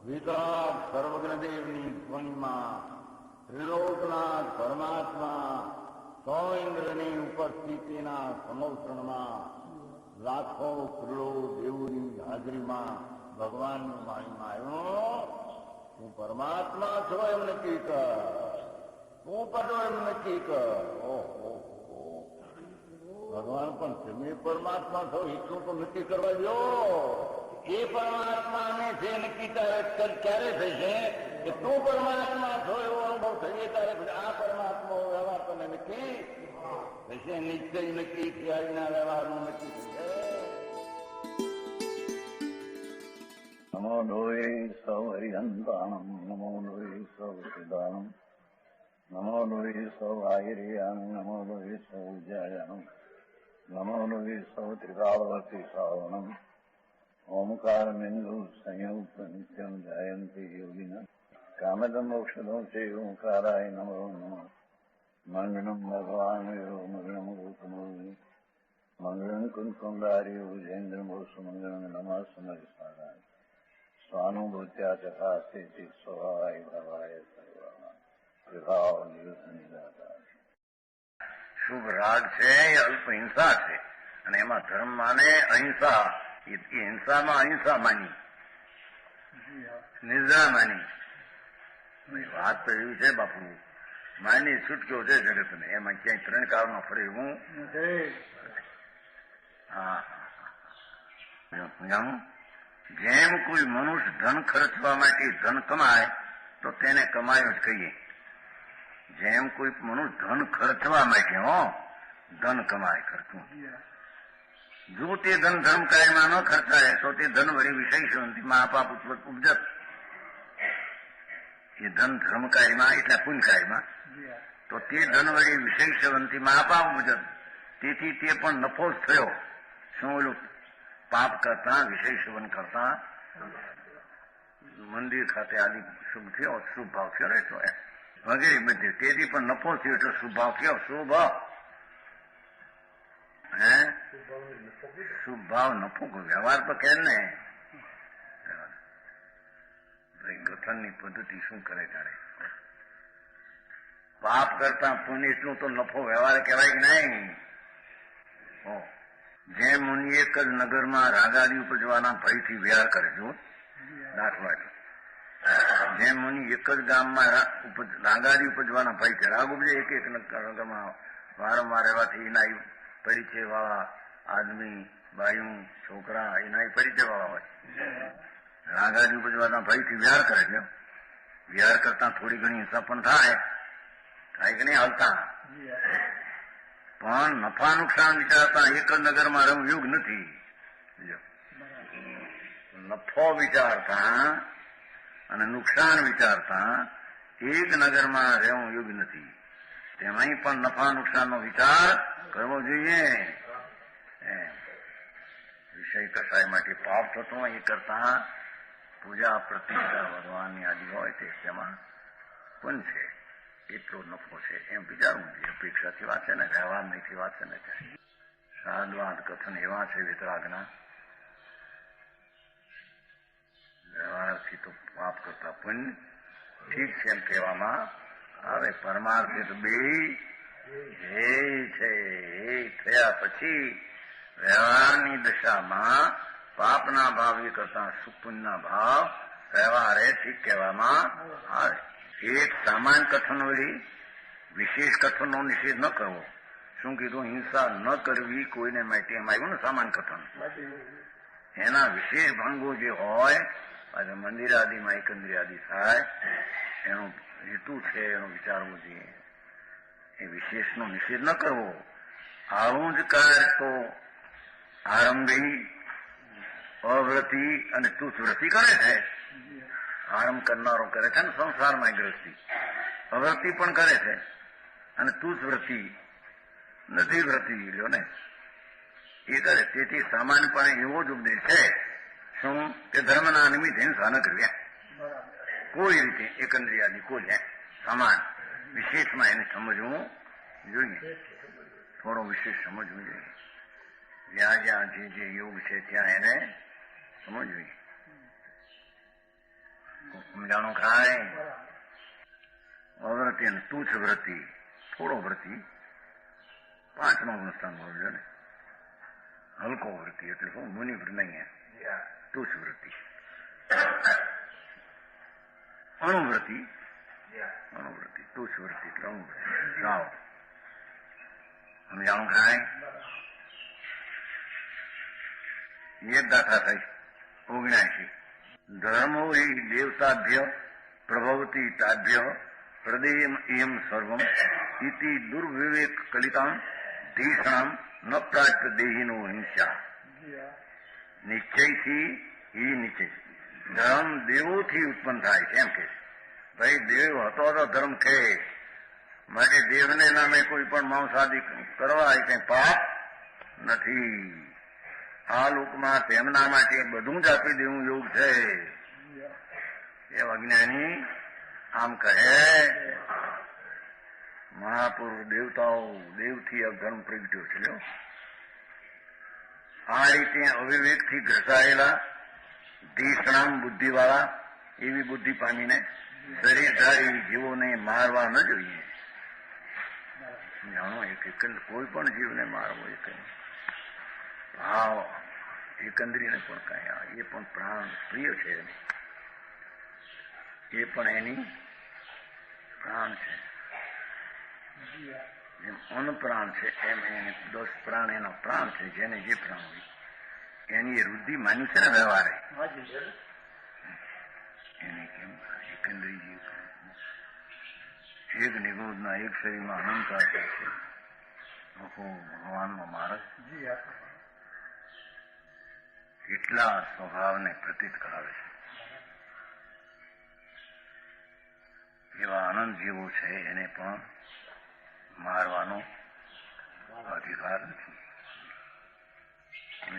વિતરાગ સર્વજ્ઞદેવની ધ્વનિમાં ત્રિલોકનાથ પરમાત્મા સો ઇન્દ્રની ઉપસ્થિતિના સમૌષણમાં લાખો કરોડો દેવોની હાજરીમાં ભગવાનની વાણીમાં આવ્યો, તું પરમાત્મા છો એમ નક્કી કર, તું પદો એમ નક્કી કર. ઓહો, ભગવાન પણ તમે પરમાત્મા છો એટલું તો નક્કી કરવા દો. એ પરમાત્માને જે નક્કી ક્યારે થશે કે તું પરમાત્મા છો એવો અનુભવ થઈએ ત્યારે આ પરમાત્મા વ્યવહાર તને નક્કી થશે. નિશ્ચય નક્કી થયાના વ્યવહારનું નક્કી થશે. નમો લોહે સૌ હરિહંતાણમ, નમો લોહે સૌ સિદ્ધાણમ, નમો લોહે સૌ આયર્યાણમ, નમો લોહે સૌ જયાણમ, નમો લોહે સૌ ત્રિકાળવતી શ્રાવણમ. ઓમકારમિંદુ સંયુક્ત નિત્યમ જાયંતી યોગિના કામદમ મોક્ષદો છે ઓંકારાય નમો નમઃ. મંગળમ ભગવાન મંગળમ ગૌતમોની મંગળમ કુંકુંડાર્યો જૈન્દ્રમોષ મંગળમ નમઃ સમર્પાય. સ્વાનુભૂત્યા ચકાસ્તે સ્વભાવાય ભવાય સર્વા. શુભ રાગ છે એ અલ્પ હિંસા છે અને એમાં ધર્મ માને અહિંસા. એ હિંસામાં અહિંસા માની, નિર્જળા માની. વાત તો એવી છે બાપુ, માની છૂટક્યો છે જગતને, એમાં ક્યાંય ત્રણ કાળમાં ફરે હું. જેમ કોઈ મનુષ્ય ધન ખર્ચવા માટે ધન કમાય તો તેને કમાયો જ કહીએ. જેમ કોઈ મનુષ્ય ધન ખર્ચવા માટે ધન કમાય ખર્ચું. જો તે ધન ધર્મ કાર્યમાં ન ખર્ચાય તો તે ધન વળી વિષય શાંતિમાં આપઆપ ઉપજત. એ ધન ધર્મ કાર્યમાં એટલે પુણ્ય કાર્યમાં તો તે ધન વળી વિષય શાંતિમાં આપઆપ ઉપજત. તેથી તે પણ નફો જ થયો. શું ઓલું પાપ કરતા વિષય સેવન કરતા મંદિર ખાતે આદિ શુભ થયો, શુભ ભાવ થયો ને તો વગેરે બધે તેથી પણ નફો થયો એટલે શુભ ભાવ થયો. શુભ શુભ ભાવ નફો વ્યવહાર તો કેમ ને કથનની પદ્ધતિ શું કરે તારે. પાપ કરતા પુણ્ય એટલું તો નફો વ્યવહાર કહેવાય કે નહીં. જેમ મુનિ એક જ નગરમાં રાગાદી ઉપજવાના ભયથી વિહાર કરે છો. દાખલા જેમ મુનિ એક જ ગામમાં રાગાદી ઉપજવાના ભયથી રાગ ઉપજે એક એક નગરમાં વારંવાર રહેવાથી એના પરિચય વાળા આદમી બાયું છોકરા એના પરિચય વાળા હોય. રાગાદી ઉપજવાના ભયથી વિહાર કરે છે. વિહાર કરતા થોડી ઘણી હિંસા પણ થાય કે નહીં હાલતા. પણ નફા નુકસાન વિચારતા એક જ નગરમાં રહેવું યોગ નથી. નફો વિચારતા અને નુકસાન વિચારતા એક નગરમાં રહેવું યોગ નથી. તેમાં પણ નફા નુકસાનનો વિચાર કરવો જોઈએ. વિષય કસાય માટે પાપ થતો હોય એ કરતા પૂજા પ્રતિષ્ઠા ભગવાનની આદિ હોય તે તેમાં પણ છે એટલો નફો છે એમ વિચારવું જોઈએ. અપેક્ષાથી વાત છે ને, વ્યવહાર નહીંથી વાત છે ને. સાદવાદ કથન એવા છે વિતરાગના, વ્યવહારથી તો પાપ કરતા પુણ્ય ઠીક છે એમ કહેવામાં આવે. પરમાર્થે તો બે છે. એ થયા પછી વ્યવહારની દશામાં પાપના ભાવ એ કરતા સુપુણ્યના ભાવ વ્યવહારે ઠીક કહેવામાં આવે. એક સામાન્ય કથન વળી વિશેષ કથનનો નિષેધ ન કરવો. શું કીધું? હિંસા ન કરવી કોઈને માટે. એમ આવ્યું ને સામાન્ય કથન. એના વિશેષ ભંગો જે હોય આજે મંદિર આદિમાં એકંદરી આદિ થાય એનો હેતુ છે એનો વિચારવો જોઈએ. એ વિશેષનો નિષેધ ન કરવો. આવું જ કાર્ય તો આરંભી અવ્રતી અને તુષવ્રતી કરે છે. આરંભ કરનારો કરે છે ને સંસારમાં ગ્રસ્તી, અવ્રતી પણ કરે છે અને તુષવ્રતી નથી વ્રતી લ્યો ને એ કરે. તેથી સામાન્યપણે એવો જ ઉપદેશ છે શું કે ધર્મના નિમિત્તે હિંસા ન કરવી. કોઈ રીતે એકંદ્રિયાની કોઈ સમાન વિશેષમાં એને સમજવું જોઈએ. થોડો વિશેષ સમજવું જોઈએ. જ્યાં જ્યાં જે યોગ છે ત્યાં એને સમજવું. સમજાણું ખાય અવ્રતિ અને તુચ્છ વ્રતિ, થોડો વ્રતિ 5મા ગુણસ્થાન બોલજો ને. હલકો વ્રતિ એટલે શું? મુનિવ્ર નહીં, તુચ્છ વ્રતિ. અણુવ્રતિ, તુચ્છ વ્રતિ એટલે અણુવ્રતિ. જાઓ સમજાણું ખાય. એક દાખલા થાય 79. ધર્મો હિ દેવતાભ્ય પ્રભવતી તાભ્ય પ્રદેયમ એમ સર્વમ ઇતિ દુર્વિવેક કલિતામ ધીષણામ ન પ્રાપ્ત દેહીનો હિંસા. નિશ્ચયથી નિશ્ચય ધર્મ દેવોથી ઉત્પન્ન થાય છે એમ કે ભાઈ દેવ હતો તો ધર્મ છે માટે દેવને નામે કોઈ પણ માંસાદી કરવા એ કઈ પાપ નથી. આ લોકમાં તેમના માટે બધું જ આપી દેવું યોગ છે. એ અજ્ઞાની આમ કહે મહાપુરુષ દેવતાઓ દેવથી અધર્મ પ્રગટ્યો છે. આ રીતે અવિવેકથી ઘસાયેલા ધીષણામ બુદ્ધિવાળા એવી બુદ્ધિ પામીને શરીરધારી જીવોને મારવા ન જોઈએ. જાણો કોઈ પણ જીવને મારવો એ કઈ ભાવ એકંદરીને પણ કઈ એ પણ પ્રાણ પ્રિય છે, એ પણ એની પ્રાણ છે. જેમ અન્ન પ્રાણ છે એમ એને 10 પ્રાણ એના પ્રાણ છે. જેને જે પ્રાણ હોય એની વૃદ્ધિ માન્યું છે ને વ્યવહારે એની કેમ એકંદરી જીવ એક નિગોદના એક શરીરમાં અનંત છે. લોકો ભગવાનનો માર્ગ કેટલા સ્વભાવને પ્રતીત કરાવે છે. એવા આનંદ જીવો છે એને પણ મારવાનો અધિકાર નથી.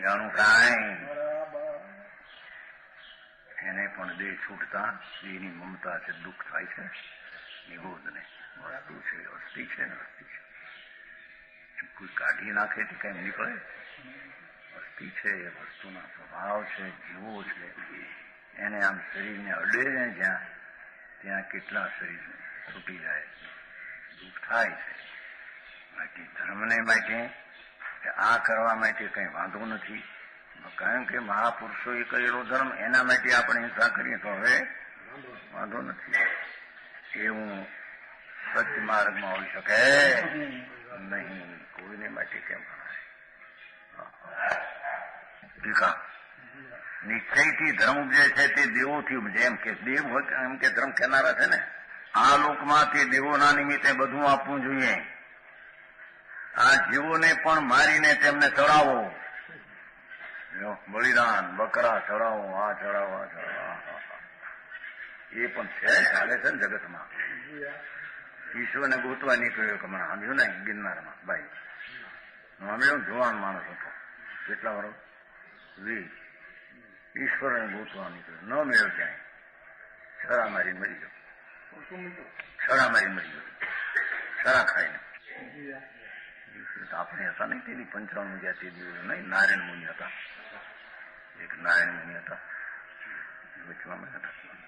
જાણું કાંઈ એને પણ દેહ છૂટતા દેહની મમતા છે, દુઃખ થાય છે. નિગોદને વસ્તુ છે, અસ્થિ છે ને અસ્થિ છે. કોઈ કાઢી નાખે તો કઈ નીકળે? અસ્થિ છે, વસ્તુના સ્વભાવ છે, જીવો છે. એને આમ શરીરને અડે ને ત્યાં કેટલા શરીર છૂટી જાય, દુઃખ થાય છે. માટે ધર્મને માટે આ કરવા માટે કઈ વાંધો નથી. કારણ કે મહાપુરુષોએ કરેલો ધર્મ એના માટે આપણે હિંસા કરીએ તો હવે વાંધો નથી. એવું સત્ય માર્ગમાં હોઈ શકે નહીં. કોઈને માટે કેમ ટીકા નિશ્ચયથી ધર્મ ઉપજે છે તે દેવોથી ઉપજે. એમ કે દેવ એમ કે ધર્મ કહેનારા છે ને આ લોકમાં તે દેવોના નિમિત્તે બધું આપવું જોઈએ. આ જીવોને પણ મારીને તેમને ચડાવો, બલિદાન બકરા ચડાવો, આ ચડાવો, આ ચડાવો. એ પણ છે, ચાલે છે ને જગતમાં. ઈશ્વરને ગોતવા નીકળ્યો કે મને સાંભળ્યું ને ગિરનારમાં ભાઈ સાંભળ્યું, જુવાન માણસ હતો, કેટલા વર્ષ 20. ઈશ્વરને ગોતવા નીકળ્યો, ન મેળ્યો ક્યાંય, છરા મારીને મરી ગયો. છરા મારીને મરી ગયો, છરા ખાઈને. આપણે હતા નહીં તેની 55 ગયા તે દિવસ નહીં, નારાયણ મુનિ હતા. એક નારાયણ મુનિ હતા, વચમાં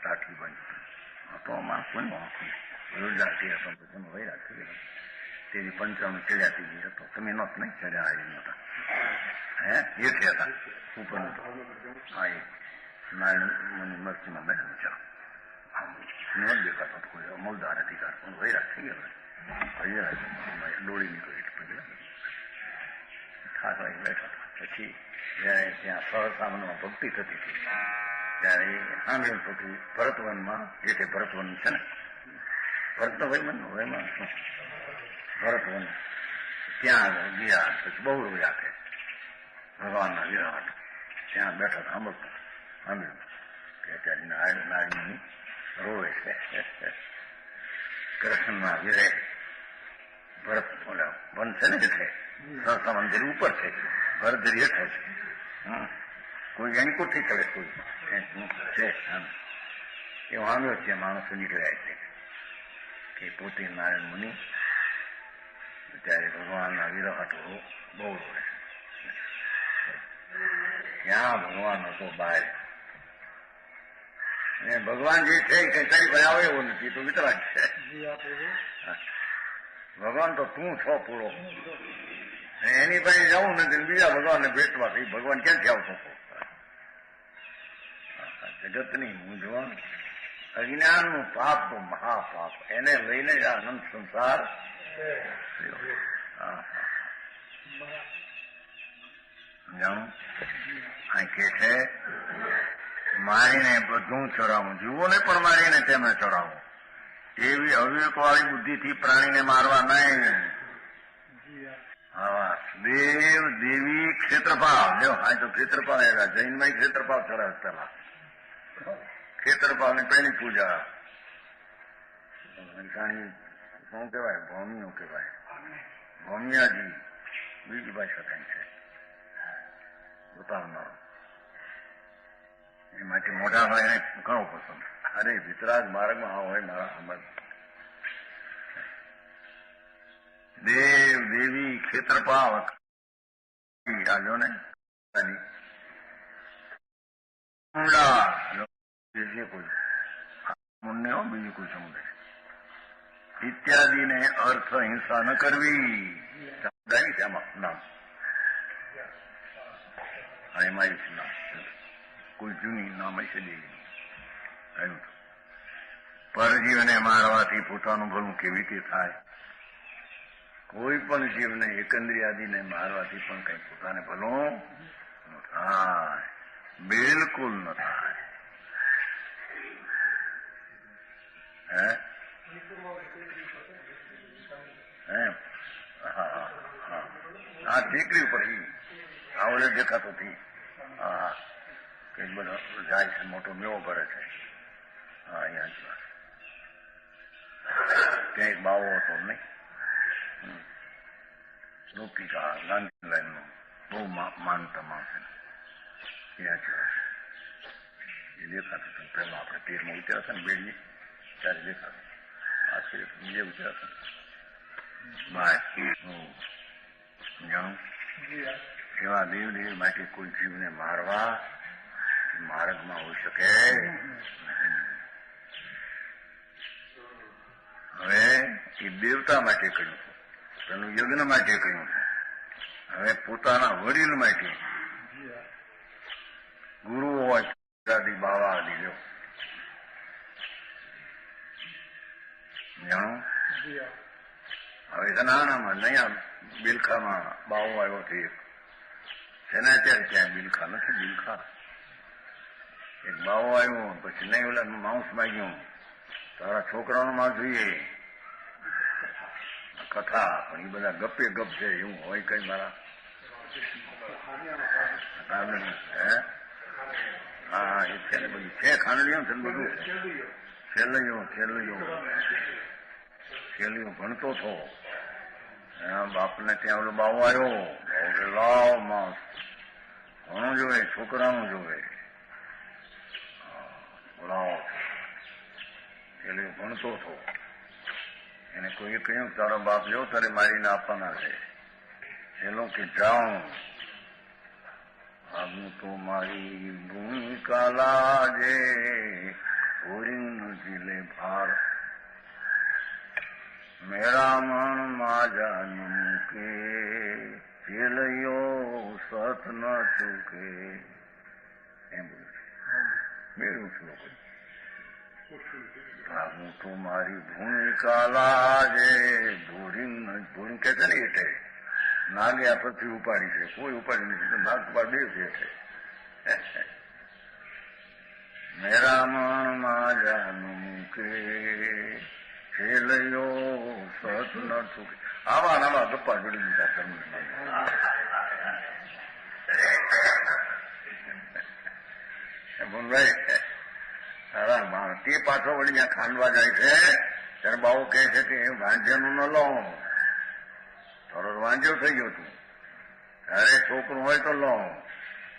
ટાઠી બાંધી તો અમારા કોઈ વાંખું રોજગારથી હતો. પછી વહી રાખી તેની 55 ચડ્યા તેજી હતો. તમે નહોત નહીં ચડ્યા, એ નહોતા. એથી હતા ઉપર નતો. હા, એ નારાયણ મુનિ મસ્તીમાં બેઠા ચાલો નોંધ દેખાતો કોઈ અમલદાર અધિકાર પણ વહી રાખી ગયો. ડોળી નીકળી ઠાક વાગી બેઠા. પછી જયારે ત્યાં સહસામનમાં ભક્તિ થતી હતી ત્યારે સાંભળ્યું હતું ભરતવનમાં, જે તે ભરતવન છે ને, ભરતવન ભરતવન ત્યાં ગયા. પછી બહુ રોયા કે ભગવાનના વિરાટ ત્યાં બેઠા સાંભળતા સાંભળ્યું કે અત્યારે નારાયણ રોવે છે. કૃષ્ણના વિરહ ભરત વન છે ને એટલે સહસા મંદિર ઉપર છે, ભરતરી હેઠળ છે. કોઈ એની કોઠી ચડે કોઈ છે. એવું સાંભળ્યો છે માણસો નીકળ્યા એટલે કે પોતે નારાયણ મુનિ ત્યારે ભગવાનના વિરહાટ બહુ રોવે છે. ત્યાં ભગવાન હતો બહાર અને ભગવાન જે છે એ કઈ તારી પાસે આવે એવો નથી, તો વિતરાગ છે. ભગવાન તો તું છો પૂરો, એની પાસે જવું નથી, બીજા ભગવાનને ભેટવા થઈ. ભગવાન ક્યાંથી આવતો હતો? જગતની મૂંઝવણ, અજ્ઞાનનું પાપ તો મહાપાપ, એને લઈને જ આનંદ સંસાર. જાણું આ કે છે મારીને બધું ચડાવું, જીવોને પણ મારીને તેમને ચડાવું. એવી અવિવેક વાળી બુદ્ધિથી પ્રાણીને મારવા નહીં. હા, દેવ દેવી ક્ષેત્રપાલ, જો આ તો ક્ષેત્રપાલ આવ્યા, જૈનમાં ક્ષેત્રપાલ ચડાવે. પેલા ક્ષેત્રપાલ ની પહેલી પૂજા શું કહેવાય? ભૌમિયો કહેવાય, ભૌમિયાજી. બીજી ભાષા કઈ છે ઉતારનાર, એમાંથી મોટા હોય એને ઘણો પસંદ. અરે વિતરાગ માર્ગમાં આ હોય મારા અમલ. દેવ દેવી ક્ષેત્રપાલ આજો ને કોઈ મુન્ને હો, બીજું કોઈ સમુદાય ઇત્યાદિને અર્થ હિંસા ન કરવી. સમુદાય તેમાં નામ એમાં નામ કોઈ જૂની નામ હશે દેવી. પરજીવને મારવાથી પોતાનું ભલું કેવી રીતે થાય? કોઈ પણ જીવને એકંદ્રિયાદીને મારવાથી પણ કઈ પોતાને ભલું ન થાય, બિલકુલ ન થાય. હા, ટેકરી ઉપર આવડે દેખાતો થી. હા, કઈક બધો જાય છે, મોટો મેવો ભરે છે. હા, અહીંયા ત્યાં એક બાવો હતો નહીં, લોપિકા ગાંધી લાઈન નો બહુ માનતા માણસ ત્યાં છે. એ દેખાતું હતું પહેલા આપણે તેરમાં ઉતર્યા હતા ને બેડીએ ત્યારે દેખાતું. આખરે બીજે ઉતર્યા હતા. જાણું એવા દેવ દેવી માટે કોઈ જીવને મારવા માર્ગમાં હોઈ શકે. હવે એ દેવતા માટે કહ્યું છે, તેનું યજ્ઞ માટે કહ્યું છે. હવે પોતાના વડીલ માટે ગુરુ હોય દાદી બાવા આદિ લો જાણો. હવે નાનામાં નયા બિલખામાં બાવો આવ્યો છે તેના અત્યારે ક્યાંય બિલખા નથી. બિલખા એક બાવો આવ્યો, પછી નહીં ઓલા માઉસ માગ્યું, તારા છોકરાનો માં જોઈએ કથા, પણ એ બધા ગપે ગપ છે. એવું હોય કઈ મારા? હા, એ છે ને બધું છે, ખાંડલીઓ છે બધું. છેલ્લીઓ ભણતો હતો, બાપને ત્યાં ઓલો બાવો આવ્યો, લાવ માસ ઘણું જોવે, છોકરાનું જોવે. બોલાવો, છેલ્લીઓ ભણતો હતો. એને કોઈએ કહ્યું તારો બાપ જો તારે મારીને આપવાના છે. છેલ્લો કે જાઉં, હું તો મારી ભૂમિકા લાજે જીલે ભાર, મેરા મન માજાનું કે છેલ્યો સત ન ચૂકે. એમ બોલું મેળવું છું લોકો. હું તો મારી ભૂમિકા લાજે ભૂરી કે છે ને એટલે નાગે આ પૃથ્વી ઉપાડી છે, કોઈ ઉપાડી નથી. નાગ ઉપર બે છે. મેરા મન માજાનું કે છેલ્યો સત ન ચૂકે. આવા નાવા ગપ્પા જોડી દીધા તમને. ભાઈ તે પાછો વળી ત્યાં ખાંડવા જાય છે ત્યારે બાબુ કહે છે કે વાંજ્યનું ન લો. થોડો વાંજ્યો થઈ ગયો તું, ત્યારે છોકરું હોય તો લો.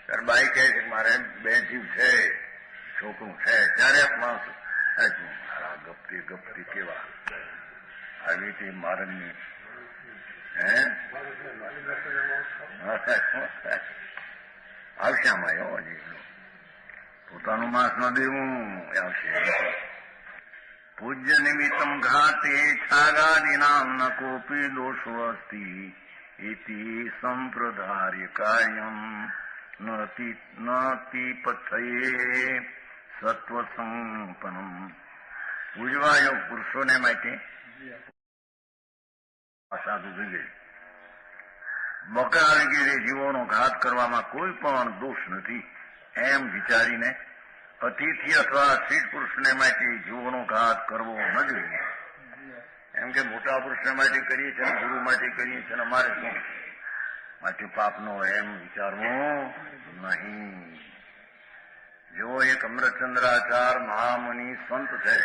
ત્યારે બાઈ કહે છે કે મારે બે જીવ છે, છોકરું છે. ત્યારે માણસ ગપતી ગપતી કેવા આવી તે મારણની આવશે આમાં હજી પોતાનું પોતાનું માંસ ન દેવું આવશે. પૂજ્ય નિમિત્તમ ઘાતે છાગાદિનામ ન કોપી દોષો અસ્તિ ઇતિ સંપ્રદાર્ય કાર્યમ નતિ પથયે સત્વ સંપન્નમ. પૂજવા યોગ પુરુષોને માટે સાધુ થઈ ગઈ. બકરા વગેરે જીવોનો ઘાત કરવામાં કોઈ પણ દોષ નથી એમ વિચારીને અતિથિ અથવા સ્ત્રી પુરુષને માટે જીવોનો ઘાત કરવો ન જોઈએ. એમ કે મોટા પુરુષને માટે કરીએ છીએ, ગુરુ માટે કરીએ છીએ, અમારે શું માટે પાપનો એમ વિચારવું નહીં. જેવો એક અમૃતચંદ્રાચાર મહામુનિ સંત છે,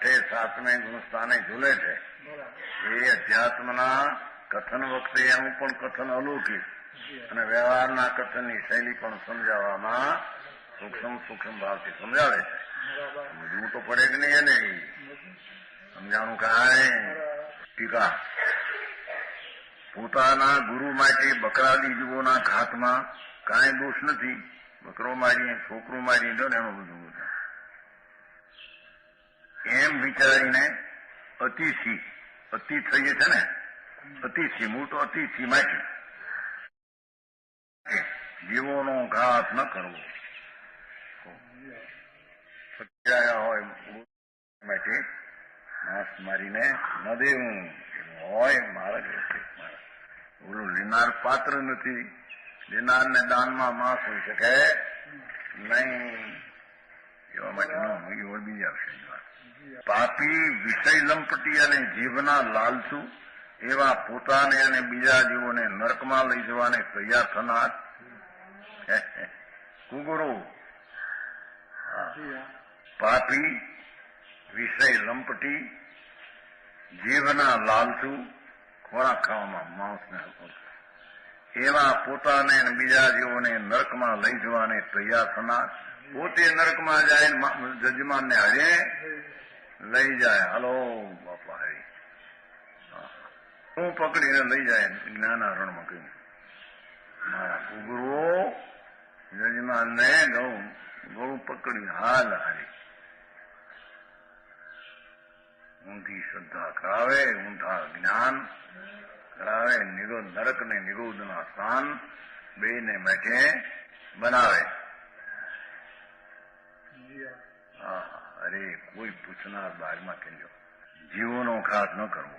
6 7 ગુણસ્થાને ઝૂલે છે. એ અધ્યાત્મના કથન વખતે એનું પણ કથન અલૌકિક અને વ્યવહારના કથનની શૈલી પણ સમજાવવામાં સૂક્ષ્મ ભાવથી સમજાવે છે. સમજવું તો પડે કે નહીં એને સમજાણું કાંઈ. ટીકા પોતાના ગુરુ માટે બકરાદી જીવોના ઘાતમાં કાંઈ દોષ નથી. બકરો મારીએ છોકરો મારી દો ને એનું બધું એમ વિચારીને અતિથિ થઈએ છે ને, અતિથિ મૂળ તો અતિથિ માટે જીવોનો ઘાત ન કરવો હોય માટે માંસ મારીને ન દેવું હોય. મારા ઓલું લેનાર પાત્ર નથી. લેનારને દાનમાં માંસ હોઈ શકે નહીં. એવા માટે બીજા આવશે. પાપી વિષય લંપટી અને જીભના લાલચુ એવા પોતાને અને બીજા જીવોને નરકમાં લઈ જવાને તૈયાર થનાર કુગુરુ. પાપી વિષય લંપટી જીભના લાલચુ ખોરાક ખાવામાં માંસને એવા પોતાને અને બીજા જીવોને નરકમાં લઈ જવાને તૈયાર થનાર. પોતે નરકમાં જાય જજમાનને હરે લઈ જાય. હલો બાપા હરી હું પકડીને લઈ જાય જ્ઞાનારણમાં કહ્યું મારા કુગુરુ જજમાનને ગળું પકડીને હાલ હારી ઊંધી શ્રદ્ધા કરાવે, ઊંધા જ્ઞાન કરાવે, નરક ને નિરોધના સ્થાન બેને માટે બનાવે. અરે કોઈ પૂછનાર બારમાં કહેજો જીવોનો ઘાત ન કરવો.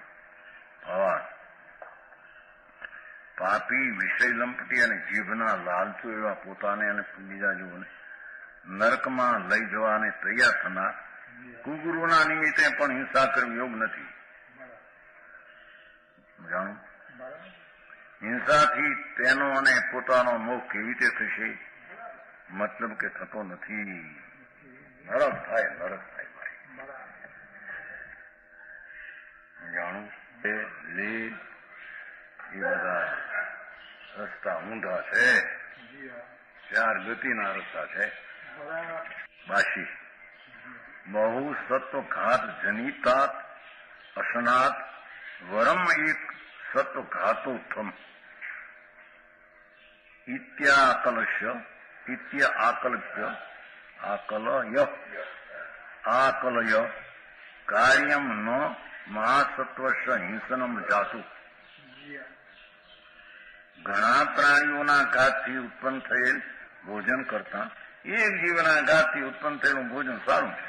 પાપી વિષય લંપટી અને જીભના લાલચુ એવા પોતાને અને બીજા જીવોને નરકમાં લઈ જવાને તૈયાર થનાર કુગુરુના નિમિત્તે પણ હિંસા કરવી યોગ નથી. જાણું હિંસાથી તેનો અને પોતાનો મોહ કેવી રીતે થશે? મતલબ કે થતો નથી. નરક થાય ભાઈ. જાણું એ બધા રસ્તા ઊંધા છે. 4 ગતિના રસ્તા છે. બાશી બહુ સત્વ ઘાત જનિતાત અસનાત વરમ એક સત્વ ઘાતોત્થમ ઇત્યાકલશ્ય ઇત્ય આકલ્પ્ય આકલય કાર્યમ ન મહાસત્વશ હિંસનમ જાતું. ઘણા પ્રાણીઓના ઘાતથી ઉત્પન્ન થયેલ ભોજન કરતા એક જીવના ઘાતથી ઉત્પન્ન થયેલું ભોજન સારું છે.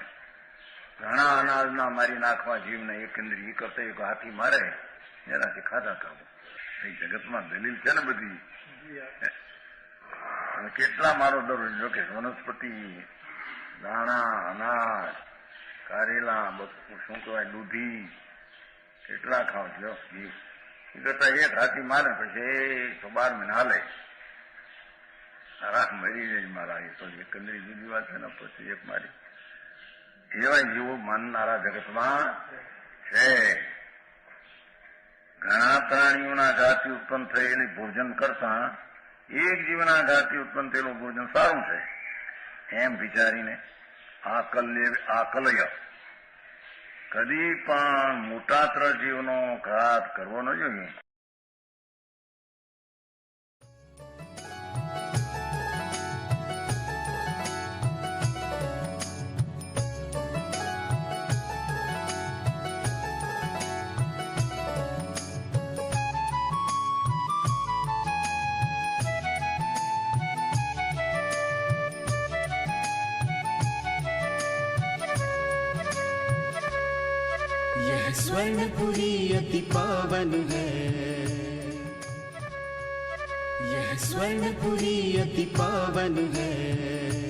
ઘણા અનાજના મારી નાખવા જીવને એક ઇન્દ્રિય કરતા એક હાથી મારે એનાથી ખાધા કરવું એ જગતમાં દલીલ છે ને બધી. અને કેટલા મારો દરરોજ જો કે વનસ્પતિ દાણા અનાજ કારેલા શું કહેવાય દૂધી કેટલા ખાવ છો ઘી એ કરતા એક હાથી મારે પછી 12 મહિના હાલે આરામ મરી જાય મારા. એ તો એકંદરી જુદી વાત છે ને પછી એક મારી એવા જીવો માનનારા જગતમાં છે. ઘણા પ્રાણીઓના ઘાતથી ઉત્પન્ન થયેલી ભોજન કરતા એક જીવના ઘાતથી ઉત્પન્ન થયેલું ભોજન સારું છે એમ વિચારીને આકલય કદી પણ મોટાત્ર જીવનો ઘાત કરવો ન જોઈએ. यह स्वर्णपुरी अति पावन है, यह स्वर्णपुरी अति पावन है।